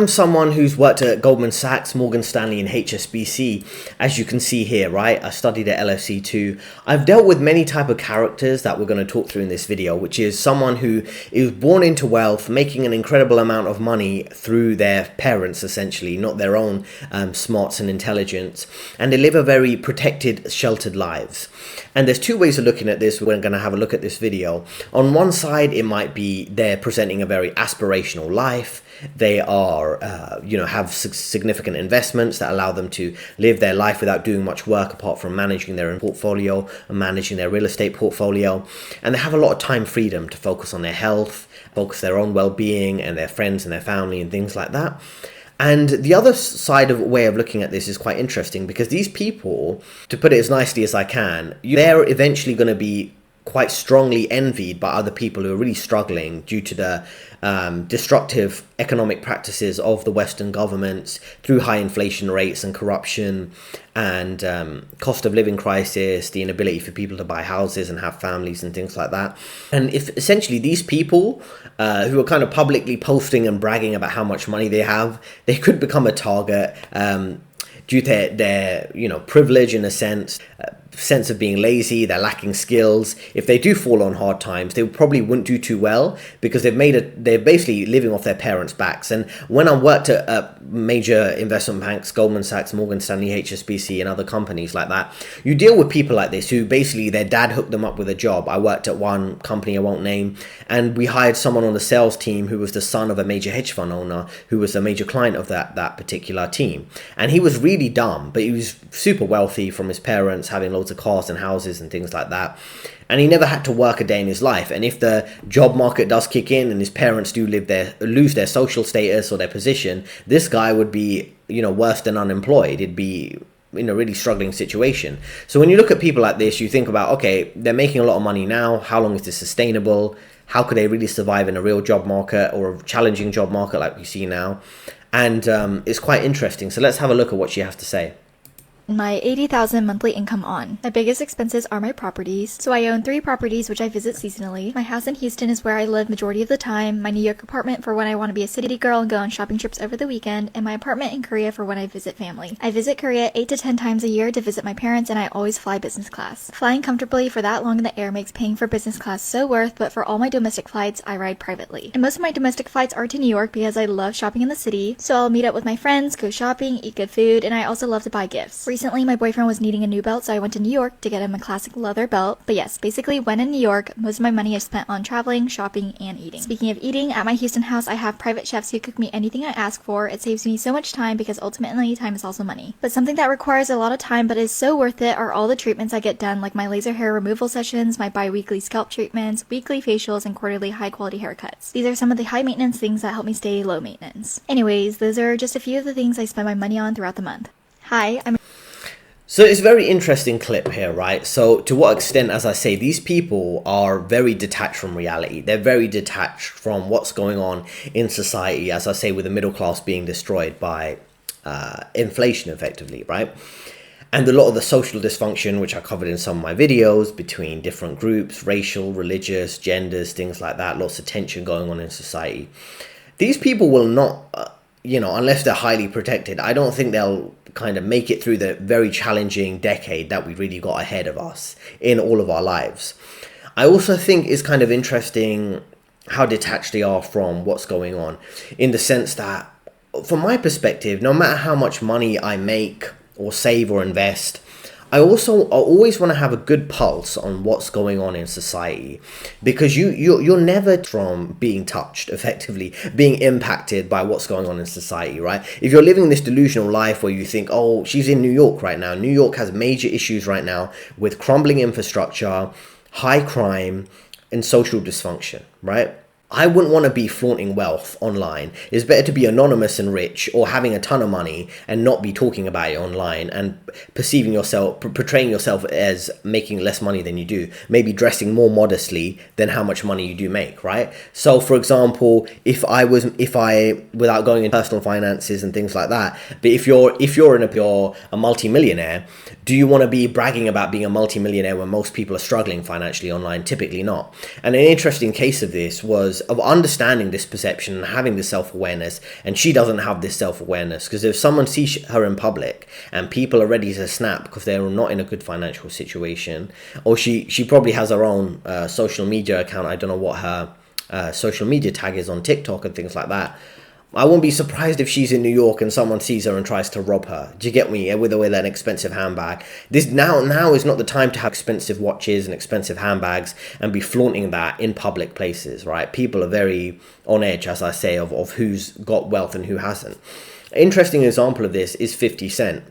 I'm someone who's worked at Goldman Sachs, Morgan Stanley and HSBC, as you can see here, right? I studied at LSE too. I've dealt with many type of characters that we're going to talk through in this video, which is someone who is born into wealth, making an incredible amount of money through their parents, essentially, not their own smarts and intelligence, and they live a very protected, sheltered lives. And there's two ways of looking at this. We're going to have a look at this video. On one side, it might be they're presenting a very aspirational life. They are, have significant investments that allow them to live their life without doing much work apart from managing their own portfolio and managing their real estate portfolio. And they have a lot of time freedom to focus on their health, focus their own well-being and their friends and their family and things like that. And the other side of way of looking at this is quite interesting, because these people, to put it as nicely as I can, they're eventually going to be quite strongly envied by other people who are really struggling due to the destructive economic practices of the Western governments through high inflation rates and corruption and cost of living crisis, the inability for people to buy houses and have families and things like that. And if essentially these people who are kind of publicly posting and bragging about how much money they have, they could become a target due to their privilege in a sense of being lazy, they're lacking skills. If they do fall on hard times, they probably wouldn't do too well because they're basically living off their parents' backs. And when I worked at major investment banks, Goldman Sachs, Morgan Stanley, HSBC and other companies like that, you deal with people like this who basically their dad hooked them up with a job. I worked at one company I won't name, and we hired someone on the sales team who was the son of a major hedge fund owner who was a major client of that particular team. And he was really dumb, but he was super wealthy from his parents, having loads of cars and houses and things like that, and he never had to work a day in his life. And if the job market does kick in and his parents do lose their social status or their position, this guy would be worse than unemployed. It'd be in a really struggling situation. So when you look at people like this, you think about, okay, they're making a lot of money now. How long is this sustainable? How could they really survive in a real job market or a challenging job market like we see now? And it's quite interesting. So let's have a look at what she has to say. My $80,000 monthly income on. My biggest expenses are my properties. So I own 3 properties which I visit seasonally. My house in Houston is where I live majority of the time. My New York apartment for when I want to be a city girl and go on shopping trips over the weekend. And my apartment in Korea for when I visit family. I visit Korea 8 to 10 times a year to visit my parents, and I always fly business class. Flying comfortably for that long in the air makes paying for business class so worth, but for all my domestic flights, I ride privately. And most of my domestic flights are to New York because I love shopping in the city. So I'll meet up with my friends, go shopping, eat good food, and I also love to buy gifts. Recently, my boyfriend was needing a new belt, so I went to New York to get him a classic leather belt. But yes, basically when in New York, most of my money is spent on traveling, shopping, and eating. Speaking of eating, at my Houston house, I have private chefs who cook me anything I ask for. It saves me so much time because ultimately time is also money. But something that requires a lot of time but is so worth it are all the treatments I get done, like my laser hair removal sessions, my bi-weekly scalp treatments, weekly facials, and quarterly high-quality haircuts. These are some of the high-maintenance things that help me stay low maintenance. Anyways, those are just a few of the things I spend my money on throughout the month. Hi, So it's a very interesting clip here, right? So to what extent, as I say, these people are very detached from reality. They're very detached from what's going on in society, as I say, with the middle class being destroyed by inflation effectively, right? And a lot of the social dysfunction, which I covered in some of my videos, between different groups, racial, religious, genders, things like that, lots of tension going on in society. These people will not, unless they're highly protected, I don't think they'll kind of make it through the very challenging decade that we really got ahead of us in all of our lives. I also think it's kind of interesting how detached they are from what's going on, in the sense that, from my perspective, no matter how much money I make or save or invest, I always want to have a good pulse on what's going on in society, because you're never from being touched, effectively being impacted by what's going on in society, right? If you're living this delusional life where you think, oh, she's in New York right now. New York has major issues right now with crumbling infrastructure, high crime, and social dysfunction, right? I wouldn't want to be flaunting wealth online. It's better to be anonymous and rich, or having a ton of money and not be talking about it online and portraying yourself as making less money than you do, maybe dressing more modestly than how much money you do make, right? So for example, if I without going into personal finances and things like that, but if you're a multi-millionaire, do you want to be bragging about being a multi-millionaire when most people are struggling financially online? Typically not. And an interesting case of this was because of understanding this perception and having this self-awareness, and she doesn't have this self-awareness. Because if someone sees her in public and people are ready to snap because they're not in a good financial situation, or she probably has her own social media account. I don't know what her social media tag is on TikTok and things like that. I won't be surprised if she's in New York and someone sees her and tries to rob her. Do you get me? With an expensive handbag. This now is not the time to have expensive watches and expensive handbags and be flaunting that in public places, right? People are very on edge, as I say, of who's got wealth and who hasn't. An interesting example of this is 50 Cent.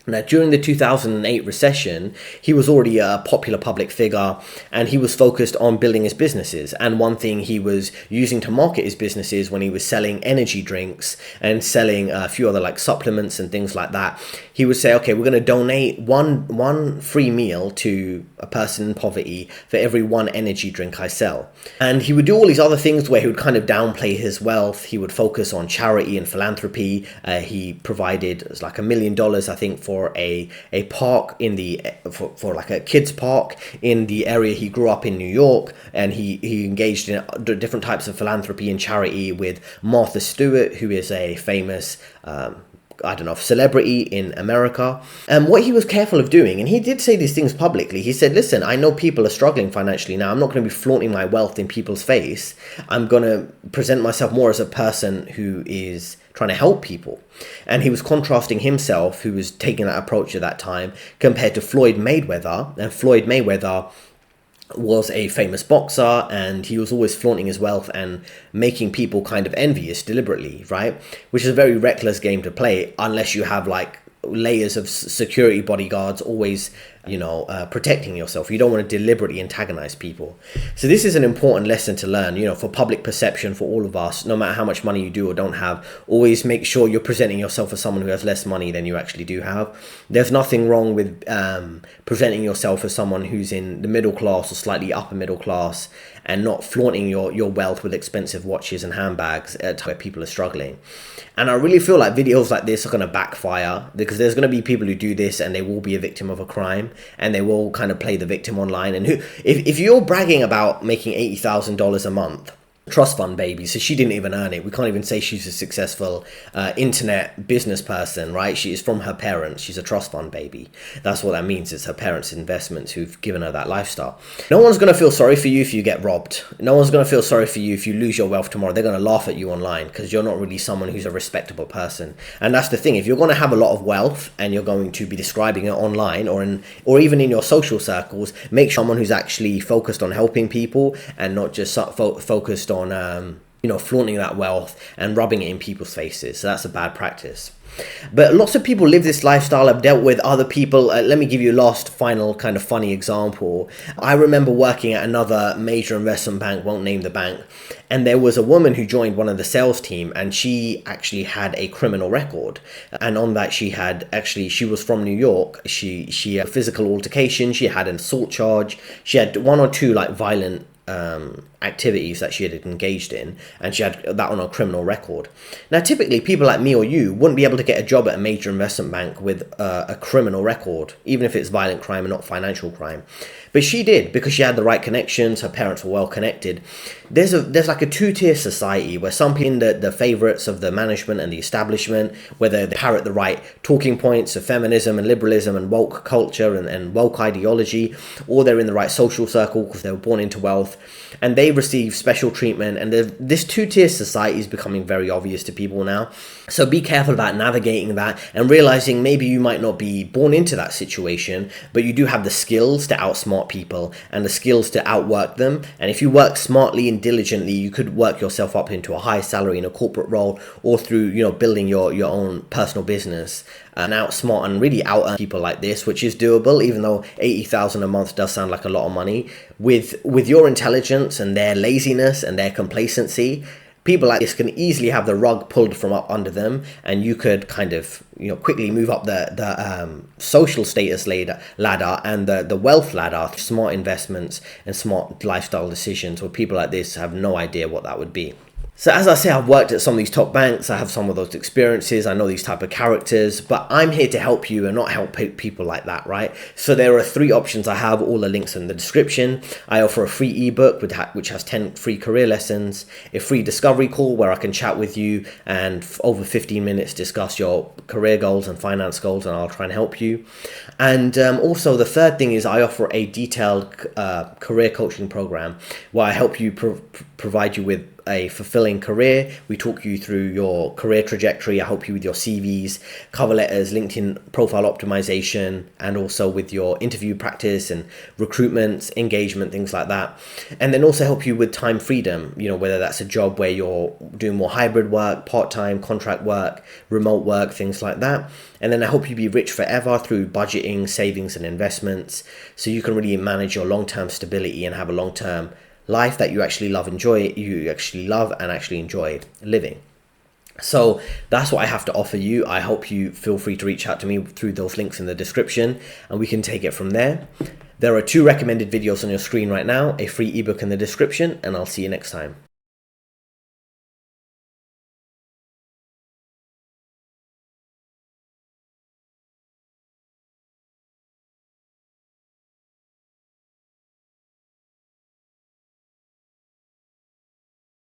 Now, during the 2008 recession, he was already a popular public figure and he was focused on building his businesses. And one thing he was using to market his businesses when he was selling energy drinks and selling a few other like supplements and things like that, he would say, okay, we're going to donate one free meal to a person in poverty for every one energy drink I sell. And he would do all these other things where he would kind of downplay his wealth. He would focus on charity and philanthropy. He provided like $1 million, I think, for a park in the for like a kids park in the area he grew up in, New York, and he engaged in different types of philanthropy and charity with Martha Stewart, who is a famous celebrity in America. And what he was careful of doing, and he did say these things publicly, he said, listen, I know people are struggling financially now. I'm not going to be flaunting my wealth in people's face. I'm going to present myself more as a person who is trying to help people. And he was contrasting himself, who was taking that approach at that time, compared to Floyd Mayweather. And Floyd Mayweather was a famous boxer, and he was always flaunting his wealth and making people kind of envious deliberately, right? Which is a very reckless game to play unless you have like layers of security bodyguards always protecting yourself. You don't want to deliberately antagonize people. So this is an important lesson to learn, for public perception for all of us. No matter how much money you do or don't have, always make sure you're presenting yourself as someone who has less money than you actually do have. There's nothing wrong with presenting yourself as someone who's in the middle class or slightly upper middle class and not flaunting your wealth with expensive watches and handbags where people are struggling. And I really feel like videos like this are going to backfire, because there's going to be people who do this and they will be a victim of a crime, and they will kind of play the victim online. And if you're bragging about making $80,000 a month, trust fund baby, so she didn't even earn it. We can't even say she's a successful internet business person, right? She is from her parents. She's a trust fund baby. That's what that means. It's her parents' investments who've given her that lifestyle. No one's going to feel sorry for you if you get robbed. No one's going to feel sorry for you if you lose your wealth tomorrow. They're going to laugh at you online because you're not really someone who's a respectable person. And that's the thing. If you're going to have a lot of wealth and you're going to be describing it online or even in your social circles, make sure someone who's actually focused on helping people and not just focused on flaunting that wealth and rubbing it in people's faces. So that's a bad practice. But lots of people live this lifestyle. I've dealt with other people. Let me give you a last final kind of funny example. I remember working at another major investment bank, won't name the bank, and there was a woman who joined one of the sales team, and she actually had a criminal record. And on that, she was from New York. She had a physical altercation. She had an assault charge. She had one or two like violent activities that she had engaged in, and she had that on her criminal record. Now, typically, people like me or you wouldn't be able to get a job at a major investment bank with a criminal record, even if it's violent crime and not financial crime. But she did, because she had the right connections. Her parents were well connected. There's like a two-tier society where some people are the favorites of the management and the establishment, whether they parrot the right talking points of feminism and liberalism and woke culture and woke ideology, or they're in the right social circle because they were born into wealth, and they receive special treatment. And this two-tier society is becoming very obvious to people now. So be careful about navigating that and realizing maybe you might not be born into that situation, but you do have the skills to outsmart people and the skills to outwork them. And if you work smartly and diligently, you could work yourself up into a high salary in a corporate role, or through building your own personal business, and outsmart and really out people like this, which is doable, even though 80,000 a month does sound like a lot of money. With your intelligence and their laziness and their complacency, people like this can easily have the rug pulled from up under them, and you could kind of quickly move up the social status ladder and the wealth ladder. Smart investments and smart lifestyle decisions, where people like this have no idea what that would be. So as I say, I've worked at some of these top banks. I have some of those experiences. I know these type of characters, but I'm here to help you and not help people like that, right? So there are 3 options I have. All the links in the description. I offer a free ebook which has 10 free career lessons, a free discovery call where I can chat with you and over 15 minutes discuss your career goals and finance goals, and I'll try and help you. And also the third thing is I offer a detailed career coaching program where I help you provide you with a fulfilling career. We talk you through your career trajectory. I help you with your CVs, cover letters, LinkedIn profile optimization, and also with your interview practice and recruitment, engagement, things like that. And then also help you with time freedom, whether that's a job where you're doing more hybrid work, part-time, contract work, remote work, things like that. And then I help you be rich forever through budgeting, savings, and investments, so you can really manage your long-term stability and have a long-term life that you actually love and actually enjoy living. So that's what I have to offer you. I hope you feel free to reach out to me through those links in the description, and we can take it from there. There are 2 recommended videos on your screen right now, a free ebook in the description, and I'll see you next time.